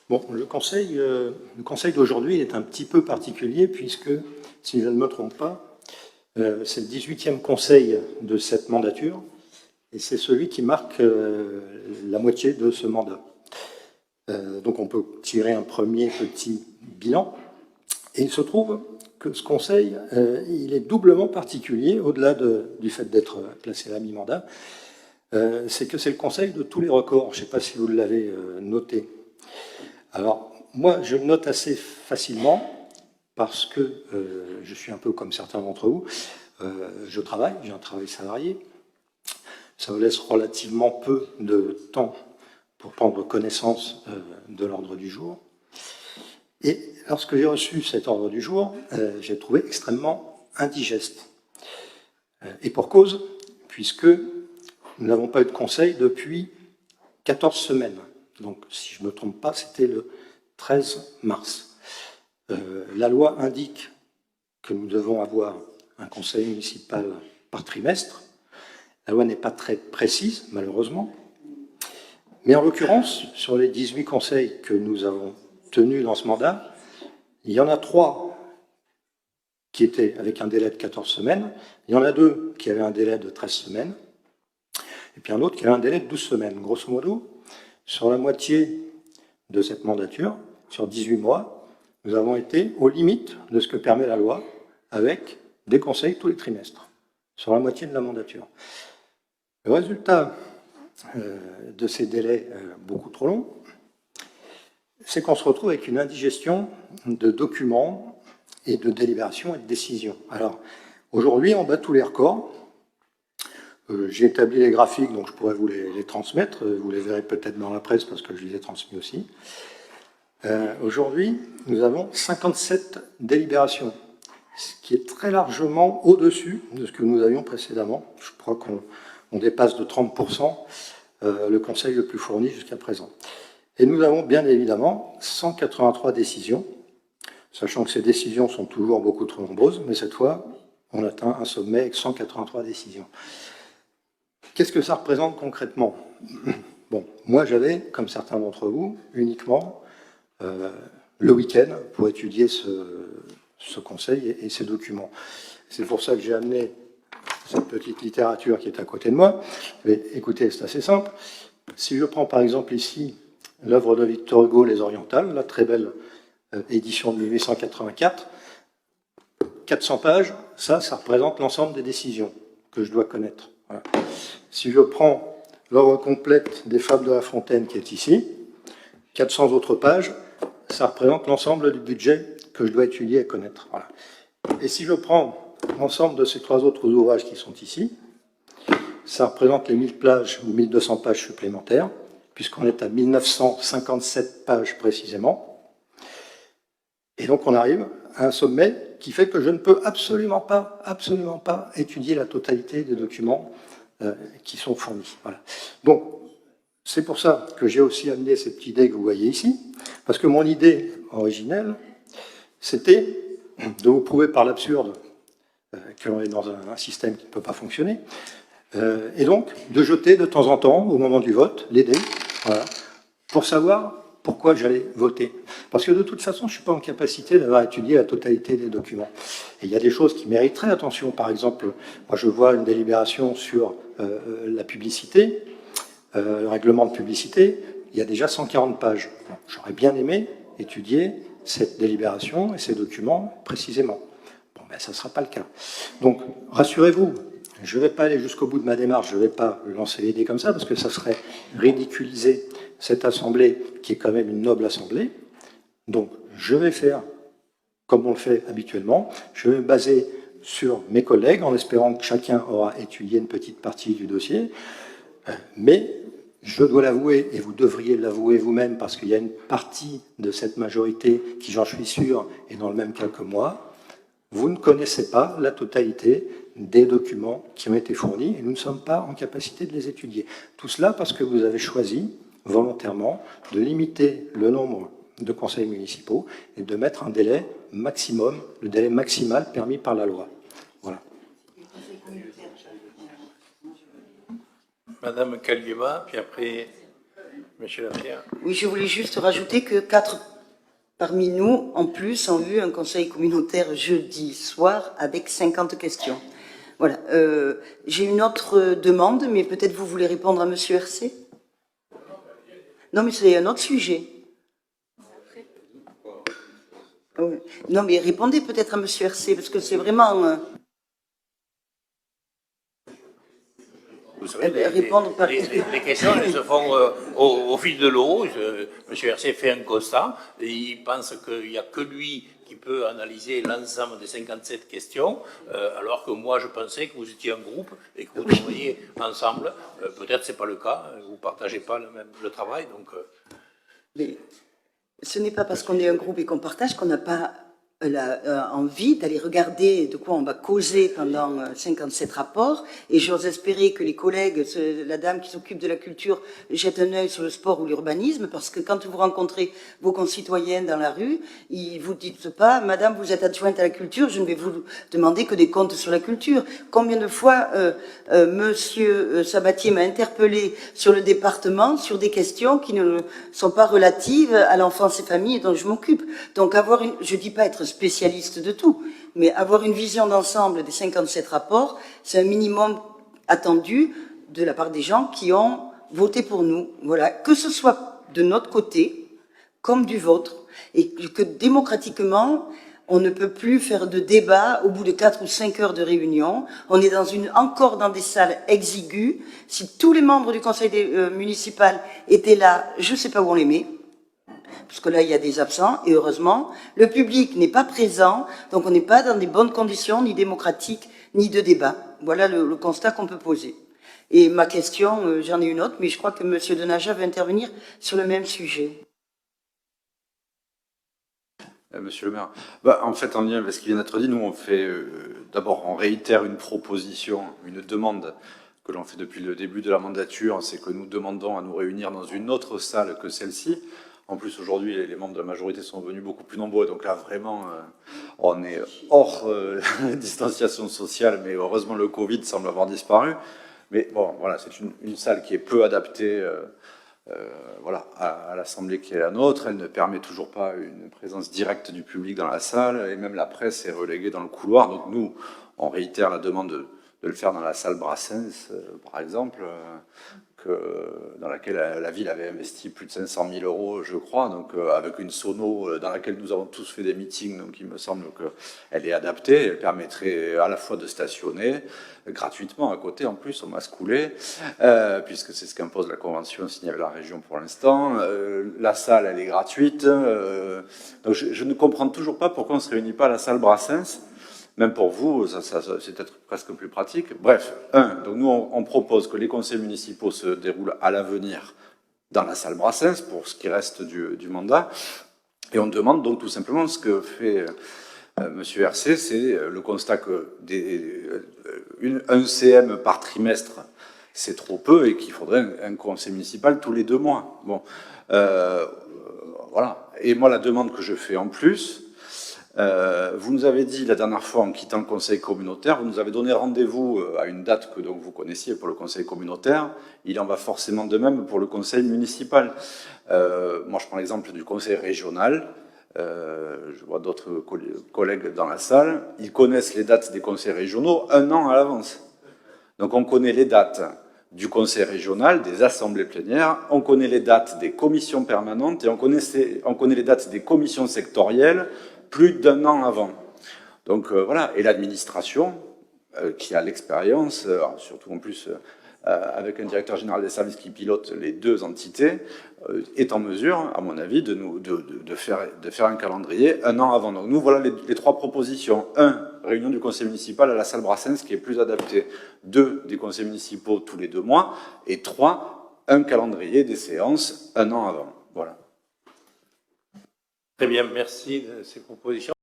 Bon, le conseil d'aujourd'hui est un petit peu particulier puisque, si je ne me trompe pas, c'est le 18e conseil de cette mandature et c'est celui qui marque la moitié de ce mandat. Donc on peut tirer un premier petit bilan. Et il se trouve que ce conseil, il est doublement particulier, au-delà du fait d'être placé à mi-mandat, c'est que c'est le conseil de tous les records. Je ne sais pas si vous l'avez noté. Alors, moi, je le note assez facilement parce que je suis un peu comme certains d'entre vous. Je travaille, j'ai un travail salarié. Ça me laisse relativement peu de temps pour prendre connaissance de l'ordre du jour. Et lorsque j'ai reçu cet ordre du jour, j'ai trouvé extrêmement indigeste. Et pour cause, puisque nous n'avons pas eu de conseil depuis 14 semaines. Donc, si je ne me trompe pas, c'était le 13 mars. La loi indique que nous devons avoir un conseil municipal par trimestre. La loi n'est pas très précise, malheureusement. Mais en l'occurrence, sur les 18 conseils que nous avons tenus dans ce mandat, il y en a 3 qui étaient avec un délai de 14 semaines. Il y en a 2 qui avaient un délai de 13 semaines. Et puis un autre qui avait un délai de 12 semaines. Grosso modo, sur la moitié de cette mandature, sur 18 mois, nous avons été aux limites de ce que permet la loi, avec des conseils tous les trimestres, sur la moitié de la mandature. Le résultat de ces délais beaucoup trop longs, c'est qu'on se retrouve avec une indigestion de documents et de délibérations et de décisions. Alors, aujourd'hui, on bat tous les records. J'ai établi les graphiques, donc je pourrais vous les transmettre. Vous les verrez peut-être dans la presse parce que je les ai transmis aussi. Aujourd'hui, nous avons 57 délibérations, ce qui est très largement au-dessus de ce que nous avions précédemment. Je crois qu'on dépasse de 30% le conseil le plus fourni jusqu'à présent. Et nous avons bien évidemment 183 décisions, sachant que ces décisions sont toujours beaucoup trop nombreuses, mais cette fois, on atteint un sommet avec 183 décisions. Qu'est-ce que ça représente concrètement? Bon, moi j'avais, comme certains d'entre vous, uniquement le week-end pour étudier ce conseil et ces documents. C'est pour ça que j'ai amené cette petite littérature qui est à côté de moi. Mais écoutez, c'est assez simple. Si je prends par exemple ici l'œuvre de Victor Hugo, Les Orientales, la très belle édition de 1884, 400 pages, ça représente l'ensemble des décisions que je dois connaître. Voilà. Si je prends l'œuvre complète des Fables de La Fontaine qui est ici, 400 autres pages, ça représente l'ensemble du budget que je dois étudier et connaître. Voilà. Et si je prends l'ensemble de ces 3 autres ouvrages qui sont ici, ça représente les 1000 pages ou 1200 pages supplémentaires, puisqu'on est à 1957 pages précisément. Et donc on arrive à un sommet qui fait que je ne peux absolument pas étudier la totalité des documents qui sont fournis. Voilà. Donc, c'est pour ça que j'ai aussi amené cette idée que vous voyez ici, parce que mon idée originelle, c'était de vous prouver par l'absurde que l'on est dans un système qui ne peut pas fonctionner, et donc de jeter de temps en temps, au moment du vote, les dés, voilà, pour savoir pourquoi j'allais voter. Parce que de toute façon, je ne suis pas en capacité d'avoir étudié la totalité des documents. Et il y a des choses qui mériteraient attention. Par exemple, moi je vois une délibération sur la publicité, le règlement de publicité, il y a déjà 140 pages. J'aurais bien aimé étudier cette délibération et ces documents précisément. Bon, ben, ça ne sera pas le cas. Donc, rassurez-vous, je ne vais pas aller jusqu'au bout de ma démarche, je ne vais pas lancer l'idée comme ça, parce que ça serait ridiculiser cette assemblée, qui est quand même une noble assemblée. Donc, je vais faire comme on le fait habituellement. Je vais me baser sur mes collègues, en espérant que chacun aura étudié une petite partie du dossier. Mais je dois l'avouer, et vous devriez l'avouer vous-même, parce qu'il y a une partie de cette majorité qui, j'en suis sûr, est dans le même cas que moi, vous ne connaissez pas la totalité des documents qui ont été fournis, et nous ne sommes pas en capacité de les étudier. Tout cela parce que vous avez choisi, volontairement, de limiter le nombre de conseils municipaux et de mettre un délai maximum, le délai maximal permis par la loi. Voilà. Madame Kalieva, puis après Monsieur le maire. Oui, je voulais juste rajouter que 4 parmi nous, en plus, ont eu un conseil communautaire jeudi soir avec 50 questions. Voilà. J'ai une autre demande, mais peut-être vous voulez répondre à Monsieur RC? Non, mais c'est un autre sujet. Non, mais répondez peut-être à Monsieur RC, parce que c'est vraiment... Vous savez, répondre par... les questions elles se font au fil de l'eau. Monsieur RC fait un constat. Et il pense qu'il n'y a que lui qui peut analyser l'ensemble des 57 questions, alors que moi je pensais que vous étiez un groupe et que vous travailliez ensemble. Peut-être c'est pas le cas, vous ne partagez pas le travail. Donc, Mais ce n'est pas parce qu'on est un groupe et qu'on partage qu'on n'a pas envie d'aller regarder de quoi on va causer pendant 57 rapports, et j'ose espérer que les collègues, la dame qui s'occupe de la culture, jettent un œil sur le sport ou l'urbanisme, parce que quand vous rencontrez vos concitoyens dans la rue, ils vous disent pas, madame, vous êtes adjointe à la culture, je ne vais vous demander que des comptes sur la culture. Combien de fois monsieur Sabatier m'a interpellé sur le département, sur des questions qui ne sont pas relatives à l'enfance et famille dont je m'occupe. Donc avoir une, je dis pas être spécialiste de tout, mais avoir une vision d'ensemble des 57 rapports, c'est un minimum attendu de la part des gens qui ont voté pour nous. Voilà, que ce soit de notre côté comme du vôtre, et que démocratiquement, on ne peut plus faire de débat au bout de 4 ou 5 heures de réunion. On est encore dans des salles exiguës. Si tous les membres du conseil municipal étaient là, je ne sais pas où on les met, parce que là, il y a des absents, et heureusement, le public n'est pas présent, donc on n'est pas dans des bonnes conditions, ni démocratiques, ni de débat. Voilà le constat qu'on peut poser. Et ma question, j'en ai une autre, mais je crois que M. Denaja va intervenir sur le même sujet. Monsieur le maire, en fait, en lien avec ce qui vient d'être dit, nous, on fait, d'abord, on réitère une proposition, une demande que l'on fait depuis le début de la mandature, c'est que nous demandons à nous réunir dans une autre salle que celle-ci. En plus, aujourd'hui, les membres de la majorité sont venus beaucoup plus nombreux, donc là, vraiment, on est hors distanciation sociale, mais heureusement, le Covid semble avoir disparu. Mais bon, voilà, c'est une salle qui est peu adaptée voilà, à l'Assemblée qui est la nôtre. Elle ne permet toujours pas une présence directe du public dans la salle, et même la presse est reléguée dans le couloir. Donc nous, on réitère la demande de le faire dans la salle Brassens, par exemple, dans laquelle la ville avait investi plus de 500 000 €, je crois, donc avec une sono dans laquelle nous avons tous fait des meetings, donc il me semble qu'elle est adaptée, elle permettrait à la fois de stationner gratuitement à côté, en plus, au Mascoulet, puisque c'est ce qu'impose la convention signée avec la région pour l'instant. La salle, elle est gratuite, donc je ne comprends toujours pas pourquoi on ne se réunit pas à la salle Brassens. Même pour vous, c'est peut-être presque plus pratique. Bref, donc nous, on propose que les conseils municipaux se déroulent à l'avenir dans la salle Brassens pour ce qui reste du mandat. Et on demande donc tout simplement ce que fait Monsieur RC, c'est le constat que un CM par trimestre, c'est trop peu et qu'il faudrait un conseil municipal tous les 2 mois. Bon, voilà. Et moi, la demande que je fais en plus, vous nous avez dit la dernière fois en quittant le conseil communautaire, vous nous avez donné rendez-vous à une date que donc vous connaissiez pour le conseil communautaire. Il en va forcément de même pour le conseil municipal. Moi, je prends l'exemple du conseil régional. Je vois d'autres collègues dans la salle. Ils connaissent les dates des conseils régionaux 1 an à l'avance. Donc on connaît les dates du conseil régional, des assemblées plénières, on connaît les dates des commissions permanentes et on connaît les dates des commissions sectorielles plus d'1 an avant. Donc voilà, et l'administration, qui a l'expérience, surtout en plus avec un directeur général des services qui pilote les 2 entités, est en mesure, à mon avis, de faire un calendrier 1 an avant. Donc nous, voilà les 3 propositions. 1, réunion du conseil municipal à la salle Brassens, qui est plus adaptée. 2, des conseils municipaux tous les 2 mois. Et 3, un calendrier des séances 1 an avant. Voilà. très bien, merci de ces propositions.